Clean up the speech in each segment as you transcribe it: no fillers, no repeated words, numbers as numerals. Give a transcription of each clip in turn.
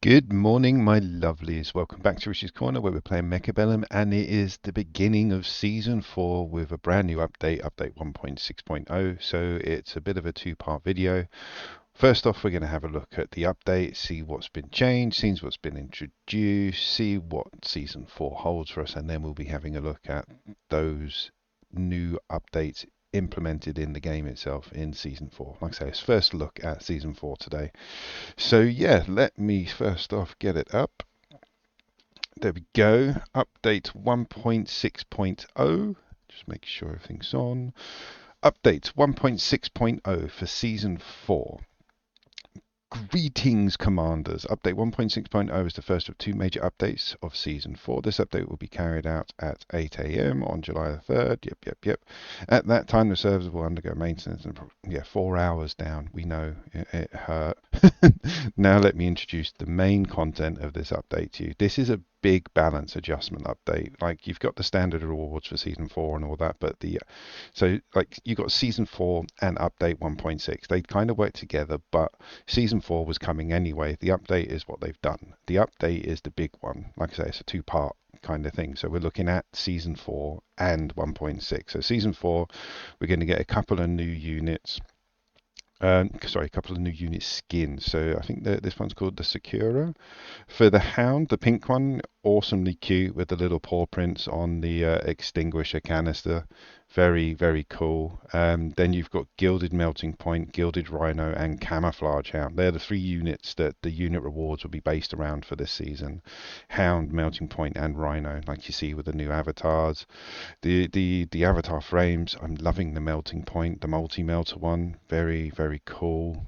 Good morning, my lovelies. Welcome back to Rishi's Corner, where we're playing Mechabellum, and it is the beginning of Season 4 with a brand new update, Update 1.6.0. So it's a bit of a two-part video. First off, we're going to have a look at the update, see what's been changed, see what's been introduced, see what Season 4 holds for us, and then we'll be having a look at those new updates implemented in the game itself in Season 4. Like I say, it's first look at Season 4 today. So yeah, let me first off get it up. There we go. Update 1.6.0. Just make sure everything's on. Update 1.6.0 for Season 4. Greetings, Commanders. Update 1.6.0 is the first of two major updates of Season 4. This update will be carried out at 8 a.m. on July the 3rd. Yep. At that time, the servers will undergo maintenance. And 4 hours down. We know it hurt. Now let me introduce the main content of this update to you. This is a big balance adjustment update. Like, you've got the standard rewards for Season 4 and all that, but you've got Season 4 and Update 1.6. They kind of work together, but Season 4 was coming anyway. The update is what they've done. The update is the big one. Like I say, it's a two-part kind of thing. So we're looking at Season 4 and 1.6. So Season 4, we're going to get a couple of new units. A couple of new unit skins. So I think this one's called the Sakura. For the Hound, the pink one, awesomely cute with the little paw prints on the extinguisher canister. Very, very cool. Then you've got Gilded Melting Point, Gilded Rhino, and Camouflage Hound. They're the three units that the unit rewards will be based around for this season. Hound, Melting Point, and Rhino, like you see with the new avatars. The avatar frames, I'm loving the Melting Point, the multi-melter one. Very, very cool.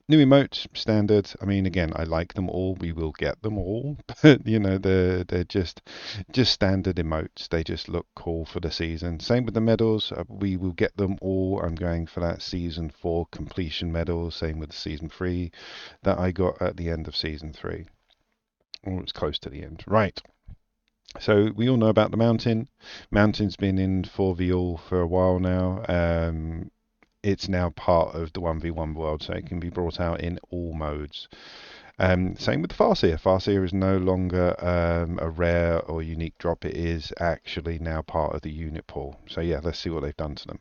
New emotes, standard. I mean, again, I like them all. We will get them all, but they're just standard emotes. They just look cool for the season. Same with the medals. We will get them all. I'm going for that Season 4 completion medal. Same with Season 3 that I got at the end of Season 3. Or it's close to the end. Right. So we all know about the mountain. Mountain's been in 4v all for a while now. It's now part of the 1v1 world, so it can be brought out in all modes. Same with the Farseer. Farseer is no longer a rare or unique drop. It is actually now part of the unit pool. So yeah, let's see what they've done to them.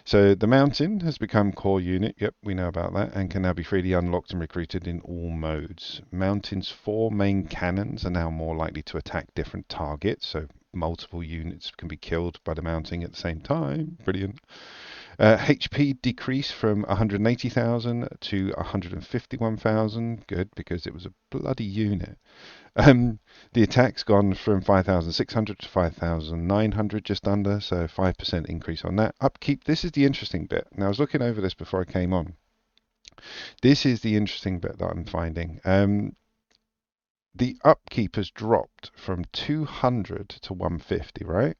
So the Mountain has become core unit. Yep, we know about that, and can now be freely unlocked and recruited in all modes. Mountain's 4 main cannons are now more likely to attack different targets, so multiple units can be killed by the Mountain at the same time. Brilliant. HP decreased from 180,000 to 151,000. Good, because it was a bloody unit. The attack's gone from 5,600 to 5,900, just under, so 5% increase on that. Upkeep, this is the interesting bit. Now, I was looking over this before I came on. This is the interesting bit that I'm finding. The upkeep has dropped from 200 to 150, right?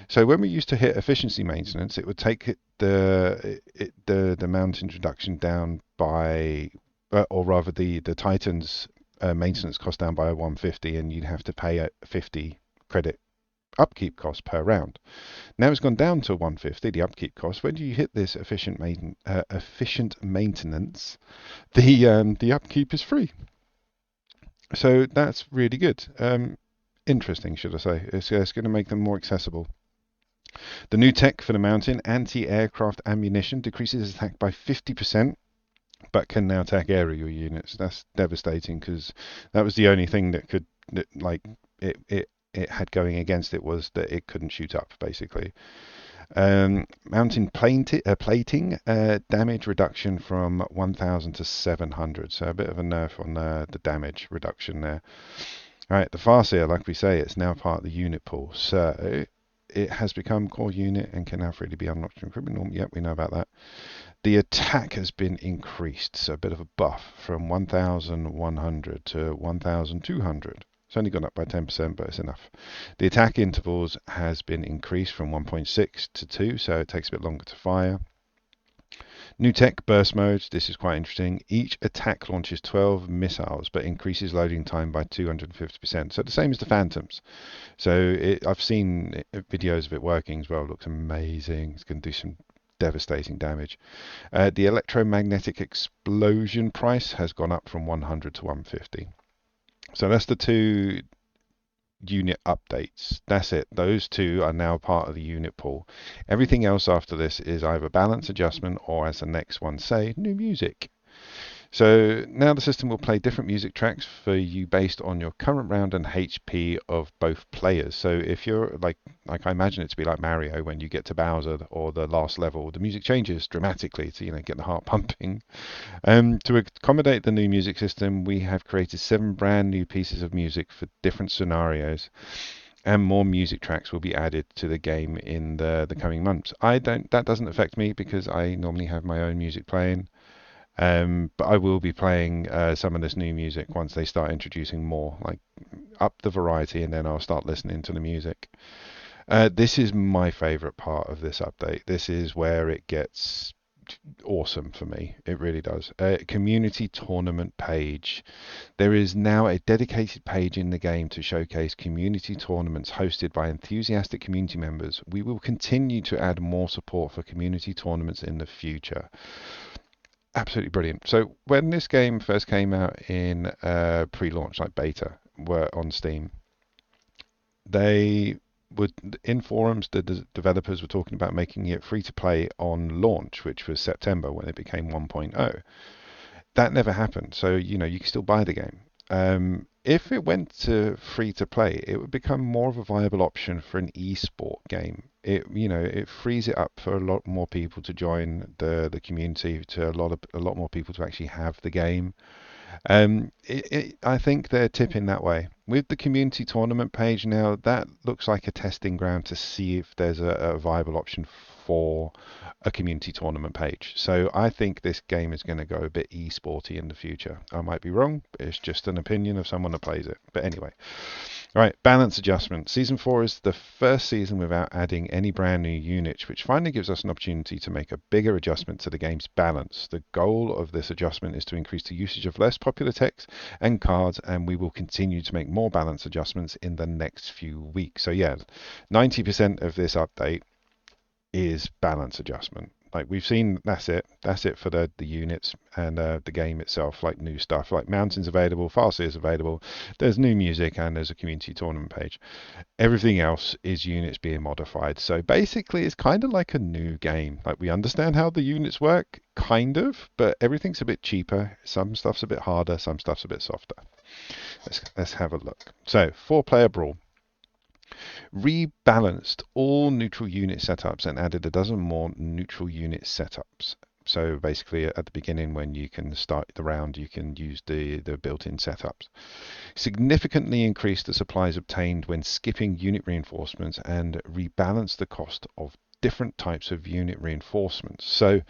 So when we used to hit efficiency maintenance, it would take the mount introduction down by, or rather the Titan's maintenance cost down by 150, and you'd have to pay a 50 credit upkeep cost per round. Now it's gone down to 150, the upkeep cost. When you hit this efficient maintenance, the upkeep is free. So that's really good. Interesting, should I say? It's going to make them more accessible. The new tech for the Mountain, anti-aircraft ammunition, decreases attack by 50%, but can now attack aerial units. That's devastating, because that was the only thing that could, it had going against it, was that it couldn't shoot up, basically. Mountain plating, damage reduction from 1,000 to 700, so a bit of a nerf on the damage reduction there. All right, the Farseer, like we say, it's now part of the unit pool, so it has become core unit and can now freely be unlocked in criminal. Yep, we know about that. The attack has been increased, so a bit of a buff from 1,100 to 1,200. It's only gone up by 10%, but it's enough. The attack intervals has been increased from 1.6 to 2, so it takes a bit longer to fire. New tech, burst modes. This is quite interesting. Each attack launches 12 missiles, but increases loading time by 250%. So the same as the Phantoms. So I've seen videos of it working as well. It looks amazing. It's going to do some devastating damage. The electromagnetic explosion price has gone up from 100 to 150. So that's the two unit updates. That's it. Those two are now part of the unit pool. Everything else after this is either balance adjustment or, as the next one say, new music. So now the system will play different music tracks for you based on your current round and HP of both players. So if you're like I imagine it to be like Mario, when you get to Bowser or the last level, the music changes dramatically to get the heart pumping. To accommodate the new music system, we have created 7 brand new pieces of music for different scenarios, and more music tracks will be added to the game in the coming months. That doesn't affect me because I normally have my own music playing. But I will be playing some of this new music once they start introducing more, like up the variety, and then I'll start listening to the music. This is my favorite part of this update. This is where it gets awesome for me. It really does. Community tournament page. There is now a dedicated page in the game to showcase community tournaments hosted by enthusiastic community members. We will continue to add more support for community tournaments in the future. Absolutely brilliant. So when this game first came out in pre-launch, like beta, were on Steam, they would in forums the developers were talking about making it free to play on launch, which was September when it became 1.0. That never happened. So you can still buy the game. If it went to free to play, it would become more of a viable option for an esport game. It frees it up for a lot more people to join the community, to a lot more people to actually have the game. I think they're tipping that way. With the community tournament page now, that looks like a testing ground to see if there's a viable option for a community tournament page. So I think this game is going to go a bit esporty in the future. I might be wrong, but it's just an opinion of someone that plays it. But anyway. All right, balance adjustment. Season 4 is the first season without adding any brand new units, which finally gives us an opportunity to make a bigger adjustment to the game's balance. The goal of this adjustment is to increase the usage of less popular text and cards, and we will continue to make more balance adjustments in the next few weeks. So yeah, 90% of this update is balance adjustment. Like we've seen, that's it. That's it for the units and the game itself. Like new stuff, like mountains available, Farseer is available. There's new music and there's a community tournament page. Everything else is units being modified. So basically, it's kind of like a new game. Like we understand how the units work, kind of, but everything's a bit cheaper. Some stuff's a bit harder. Some stuff's a bit softer. Let's have a look. So 4-player brawl. Rebalanced all neutral unit setups and added a dozen more neutral unit setups. So basically at the beginning when you can start the round, you can use the built-in setups. Significantly increased the supplies obtained when skipping unit reinforcements and rebalanced the cost of different types of unit reinforcements. So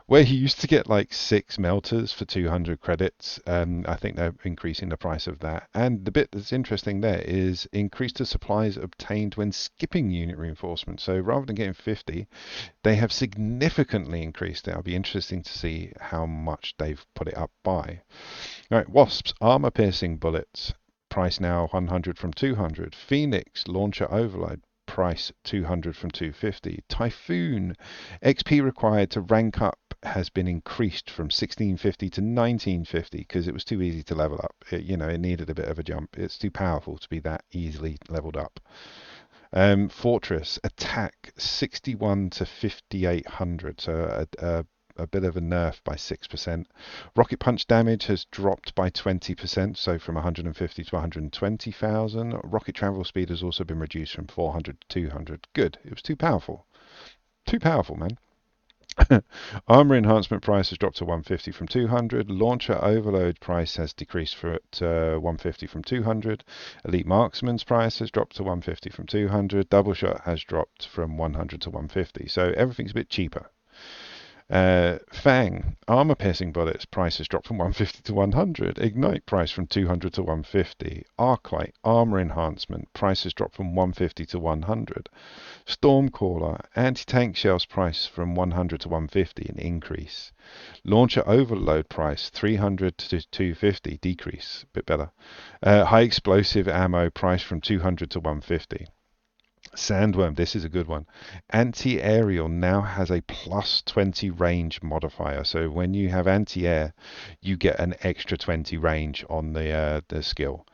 where you used to get like 6 melters for 200 credits, I think they're increasing the price of that. And the bit that's interesting there is increased the supplies obtained when skipping unit reinforcements. So rather than getting 50, they have significantly increased it. It'll be interesting to see how much they've put it up by. All right, Wasps, armor piercing bullets, price now 100 from 200. Phoenix, launcher overload, price 200 from 250. Typhoon, XP required to rank up has been increased from 1650 to 1950 because it was too easy to level up. It needed a bit of a jump. It's too powerful to be that easily leveled up. Fortress, attack 61 to 5800, so a bit of a nerf by 6%. Rocket punch damage has dropped by 20%, so from 150 to 120,000. Rocket travel speed has also been reduced from 400 to 200. Good. It was too powerful. Too powerful, man. Armor enhancement price has dropped to 150 from 200. Launcher overload price has decreased to 150 from 200. Elite marksman's price has dropped to 150 from 200. Double shot has dropped from 100 to 150. So everything's a bit cheaper. Fang, armor piercing bullets, price has dropped from 150 to 100. Ignite price from 200 to 150. Arclight, armor enhancement, price has dropped from 150 to 100. Stormcaller, anti-tank shells price from 100 to 150, an increase. Launcher overload price 300 to 250, decrease, a bit better. High explosive ammo price from 200 to 150. Sandworm, this is a good one. Anti-aerial now has a plus 20 range modifier. So when you have anti-air, you get an extra 20 range on the skill.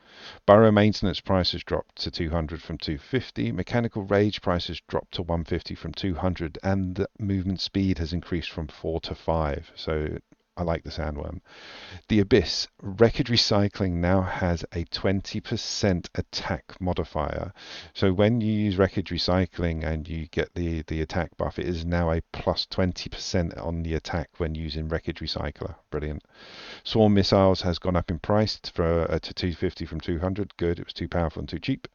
Burrow maintenance prices dropped to 200 from 250. Mechanical rage prices dropped to 150 from 200, and the movement speed has increased from 4 to 5. So I like the Sandworm. The Abyss. Wreckage Recycling now has a 20% attack modifier. So when you use Wreckage Recycling and you get the attack buff, it is now a plus 20% on the attack when using Wreckage Recycler. Brilliant. Swarm Missiles has gone up in price to 250 from 200. Good, it was too powerful and too cheap.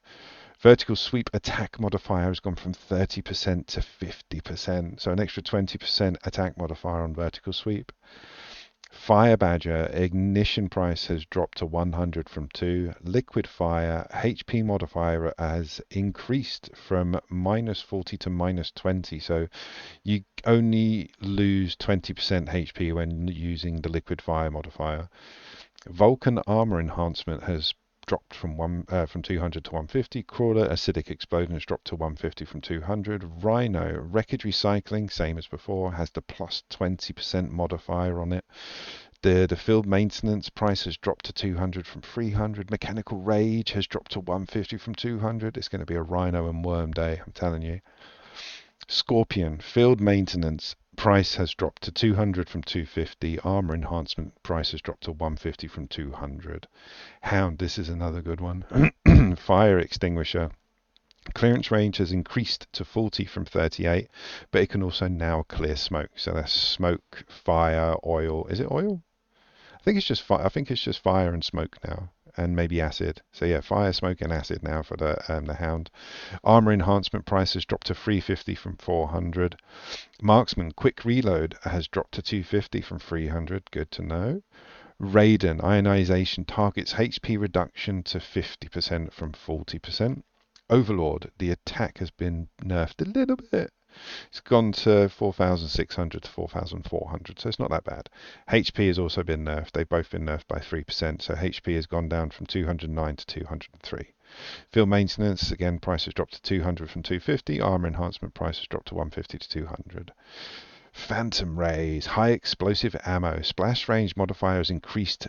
Vertical Sweep attack modifier has gone from 30% to 50%. So an extra 20% attack modifier on Vertical Sweep. Fire Badger ignition price has dropped to 100 from 2. Liquid Fire HP modifier has increased from minus 40 to minus 20. So you only lose 20% HP when using the Liquid Fire modifier. Vulcan armor enhancement has dropped from 200 to 150. Crawler acidic explosion has dropped to 150 from 200. Rhino wreckage recycling, same as before, has the plus 20% modifier on it. The field maintenance price has dropped to 200 from 300. Mechanical rage has dropped to 150 from 200. It's going to be a rhino and worm day, I'm telling you. Scorpion field maintenance price has dropped to 200 from 250. Armor enhancement price has dropped to 150 from 200. Hound, this is another good one. Fire extinguisher clearance range has increased to 40 from 38, but it can also now clear smoke. So that's smoke, fire, oil. Is it oil? I think it's just fire. I think it's just fire and smoke now, and maybe acid. So yeah, fire, smoke, and acid now for the Hound. Armor enhancement price has dropped to 350 from 400. Marksman quick reload has dropped to 250 from 300. Good to know. Raiden ionization targets HP reduction to 50% from 40%. Overlord, the attack has been nerfed a little bit. It's gone to 4,600 to 4,400, so it's not that bad. HP has also been nerfed. They've both been nerfed by 3%, so HP has gone down from 209 to 203. Field maintenance, again, price has dropped to 200 from 250. Armor enhancement price has dropped to 150 to 200. Phantom Rays, high explosive ammo. Splash range modifier has increased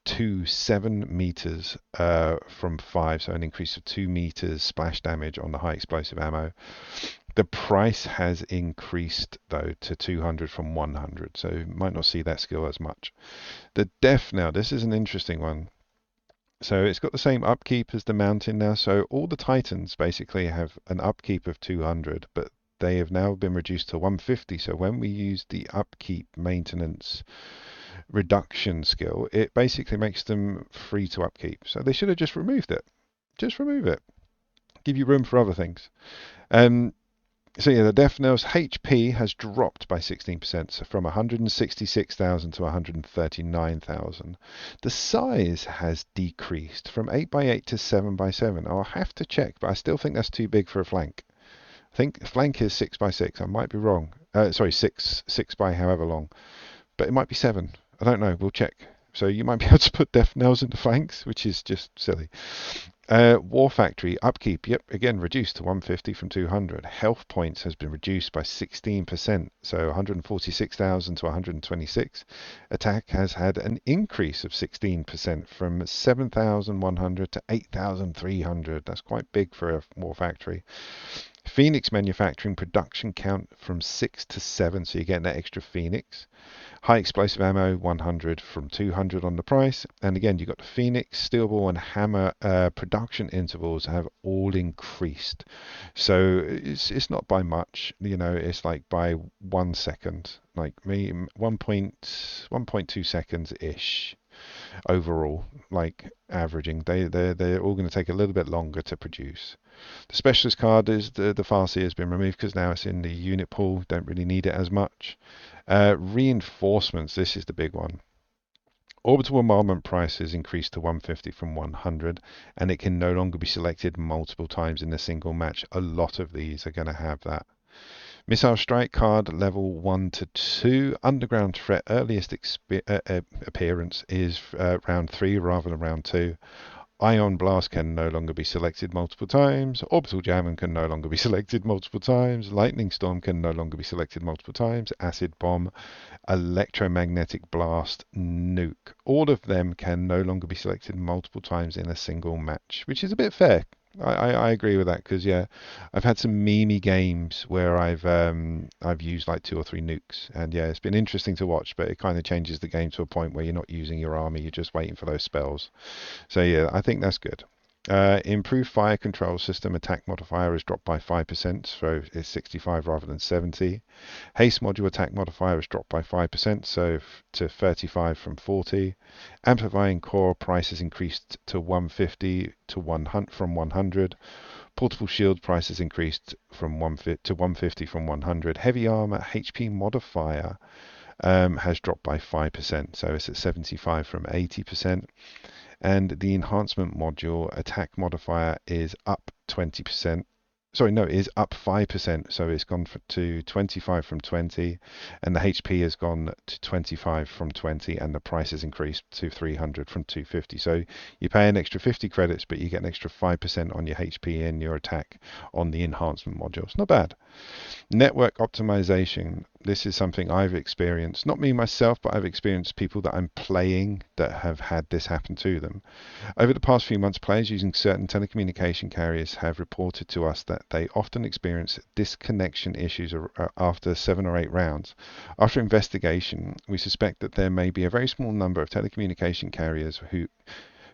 to 7 meters from 5, so an increase of 2 meters splash damage on the high explosive ammo. The price has increased though to 200 from 100, so you might not see that skill as much. The Death now, this is an interesting one. So it's got the same upkeep as the Mountain now, so all the Titans basically have an upkeep of 200, but they have now been reduced to 150. So when we use the upkeep maintenance reduction skill, it basically makes them free to upkeep. So they should have just removed it. Just remove it. Give you room for other things. So yeah, the Death Knell's HP has dropped by 16%, so from 166,000 to 139,000. The size has decreased from 8x8 to 7x7. I'll have to check, but I still think that's too big for a flank. I think flank is 6x6. I might be wrong. Sorry, 6 by however long, but it might be 7. I don't know. We'll check. So you might be able to put Death Knells into flanks, which is just silly. War Factory upkeep, yep, again reduced to 150 from 200. Health points has been reduced by 16%, so 146,000 to 126. Attack has had an increase of 16% from 7,100 to 8,300. That's quite big for a War Factory. Phoenix manufacturing production count from 6 to 7, so you're getting that extra Phoenix. High explosive ammo 100 from 200 on the price, and again you've got the Phoenix, Steel Ball, and Hammer production intervals have all increased. So it's not by much, it's like by 1 second, like 1.2 seconds ish overall, like averaging. They're all going to take a little bit longer to produce. The specialist card is the Farsi has been removed because now it's in the unit pool. Don't really need it as much. Reinforcements, this is the big one. Orbital bombardment price is increased to 150 from 100, and it can no longer be selected multiple times in a single match. A lot of these are going to have that. Missile strike card level 1 to 2. Underground threat earliest appearance is round 3 rather than round 2. Ion Blast can no longer be selected multiple times. Orbital Jammer can no longer be selected multiple times. Lightning Storm can no longer be selected multiple times. Acid Bomb, Electromagnetic Blast, Nuke. All of them can no longer be selected multiple times in a single match, which is a bit fair. I agree with that because yeah, I've had some memey games where I've used like 2 or 3 nukes, and yeah, it's been interesting to watch, but it kind of changes the game to a point where you're not using your army, you're just waiting for those spells. So yeah, I think that's good. Improved fire control system attack modifier is dropped by 5%, so it's 65 rather than 70. Haste module attack modifier is dropped by 5%, so to 35 from 40. Amplifying core price is increased to 150 to 100 from 100. Portable shield price is increased from 150 to 150 from 100. Heavy armor HP modifier has dropped by 5%, so it's at 75 from 80%. And the enhancement module attack modifier is up 20%. Sorry, no, it is up 5%. So it's gone to 25 from 20, and the HP has gone to 25 from 20, and the price has increased to 300 from 250. So you pay an extra 50 credits, but you get an extra 5% on your HP and your attack on the enhancement module. It's not bad. Network optimization. This is something I've experienced, not me myself, but I've experienced people that I'm playing that have had this happen to them. Over the past few months, players using certain telecommunication carriers have reported to us that they often experience disconnection issues after 7 or 8 rounds. After investigation, we suspect that there may be a very small number of telecommunication carriers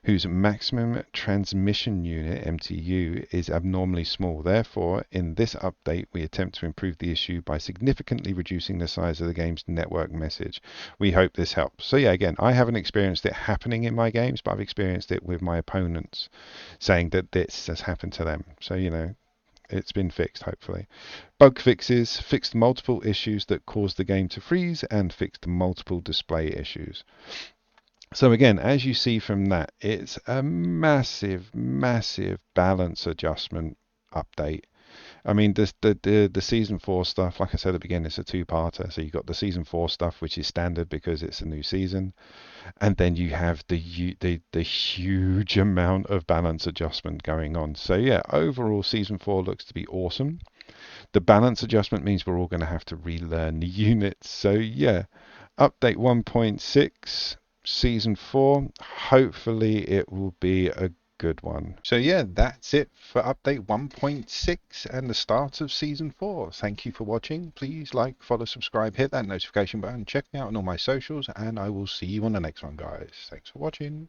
whose maximum transmission unit (MTU) is abnormally small. Therefore, in this update, we attempt to improve the issue by significantly reducing the size of the game's network message. We hope this helps. So yeah, again, I haven't experienced it happening in my games, but I've experienced it with my opponents saying that this has happened to them. So, it's been fixed, hopefully. Bug fixes fixed multiple issues that caused the game to freeze and fixed multiple display issues. So again, as you see from that, it's a massive, massive balance adjustment update. I mean, the season 4 stuff, like I said at the beginning, it's a two-parter. So you've got the season 4 stuff, which is standard because it's a new season, and then you have the huge amount of balance adjustment going on. So yeah, overall, season 4 looks to be awesome. The balance adjustment means we're all going to have to relearn the units. So yeah, update 1.6. Season 4, hopefully it will be a good one. So yeah, that's it for update 1.6 and the start of season 4. Thank you for watching. Please like, follow, subscribe, hit that notification button, check me out on all my socials, and I will see you on the next one, guys. Thanks for watching.